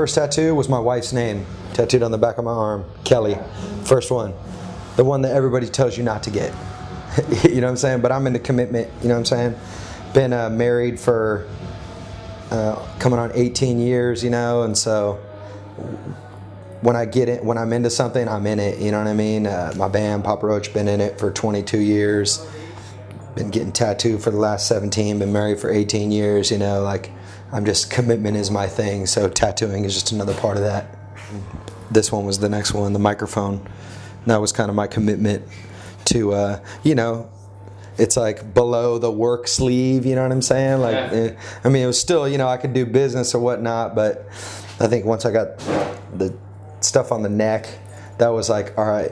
first tattoo was my wife's name, tattooed on the back of my arm, Kelly. First one. The one that everybody tells you not to get. You know what I'm saying? But I'm into commitment, you know what I'm saying? Been married for coming on 18 years, you know, and so when I'm into something, I'm in it, you know what I mean? My band, Papa Roach, been in it for 22 years. Been getting tattooed for the last 17, been married for 18 years, you know, like commitment is my thing, so tattooing is just another part of that. This one was the next one, the microphone. That was kind of my commitment to, you know, it's like below the work sleeve, you know what I'm saying? Like, yeah. I mean, it was still, you know, I could do business or whatnot, but I think once I got the stuff on the neck, that was like, all right,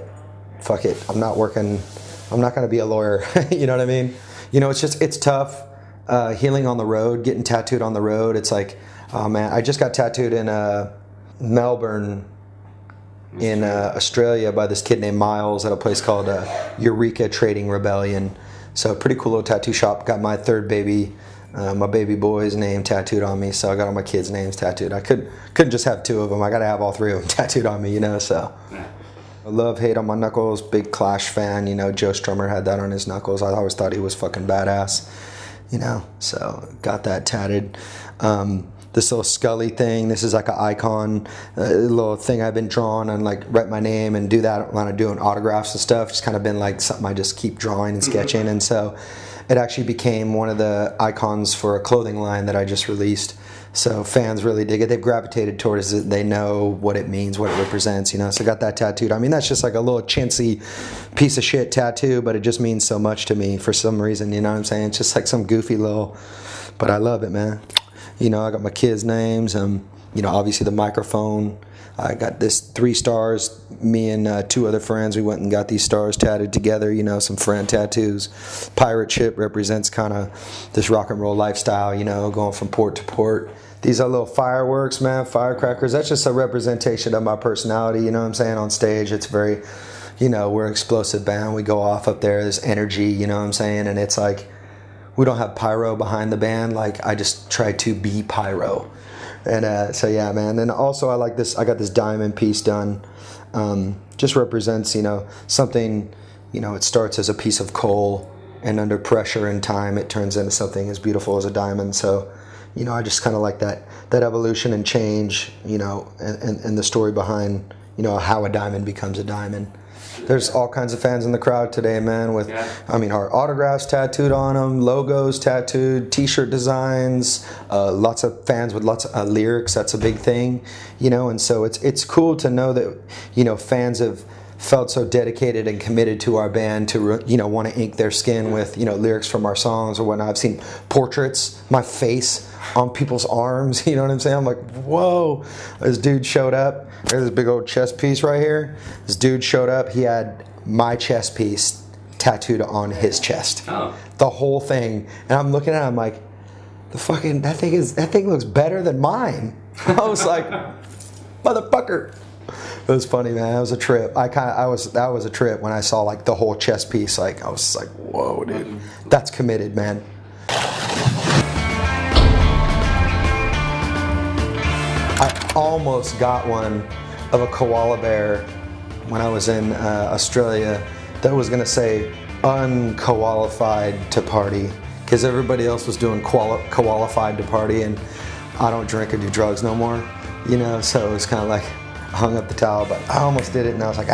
fuck it, I'm not going to be a lawyer. You know what I mean? You know, it's tough healing on the road, getting tattooed on the road. It's like, oh man, I just got tattooed in Melbourne in Australia by this kid named Miles at a place called Eureka Trading Rebellion. So pretty cool little tattoo shop. Got my third baby, my baby boy's name tattooed on me. So I got all my kids' names tattooed. I couldn't just have two of them. I got to have all three of them tattooed on me, you know, so. Love Hate on my knuckles, big Clash fan, you know, Joe Strummer had that on his knuckles. I always thought he was fucking badass, you know, so got that tatted. This little Scully thing, this is like an icon, a little thing I've been drawing and like write my name and do that when I'm doing autographs and stuff. It's kind of been like something I just keep drawing and sketching, and so it actually became one of the icons for a clothing line that I just released. So fans really dig it. They've gravitated towards it. They know what it means, what it represents, you know. So I got that tattooed. I mean, that's just like a little chintzy piece of shit tattoo, but it just means so much to me for some reason, you know what I'm saying? It's just like some goofy little, but I love it, man. You know, I got my kids' names, you know, obviously the microphone. I got this 3 stars. Me and 2 other friends, we went and got these stars tattooed together, you know, some friend tattoos. Pirate ship represents kind of this rock and roll lifestyle, you know, going from port to port. These are little fireworks, man, firecrackers. That's just a representation of my personality, you know what I'm saying, on stage. It's very, you know, we're an explosive band. We go off up there, there's energy, you know what I'm saying, and it's like, we don't have pyro behind the band. Like, I just try to be pyro. And so yeah, man. And also I like this, I got this diamond piece done. Just represents, you know, something, you know, it starts as a piece of coal and under pressure and time it turns into something as beautiful as a diamond. So, you know, I just kind of like that evolution and change, you know, and the story behind, you know, how a diamond becomes a diamond. There's all kinds of fans in the crowd today, man, with, I mean, our autographs tattooed on them, logos tattooed, t-shirt designs, lots of fans with lots of lyrics. That's a big thing, you know, and so it's cool to know that, you know, fans have felt so dedicated and committed to our band to, you know, want to ink their skin with, you know, lyrics from our songs or whatnot. I've seen portraits, my face on people's arms, you know what I'm saying? I'm like, whoa. This dude showed up. There's this big old chest piece right here. This dude showed up. He had my chest piece tattooed on his chest. Oh. The whole thing. And I'm looking at it, I'm like, that thing looks better than mine. I was like, motherfucker. It was funny, man. It was a trip. That was a trip when I saw like the whole chest piece. Like, I was like, whoa, dude. That's committed, man. I almost got one of a koala bear when I was in Australia that was going to say unqualified to party, because everybody else was doing qualified to party, and I don't drink or do drugs no more, you know, so it was kind of like I hung up the towel, but I almost did it, and I was like,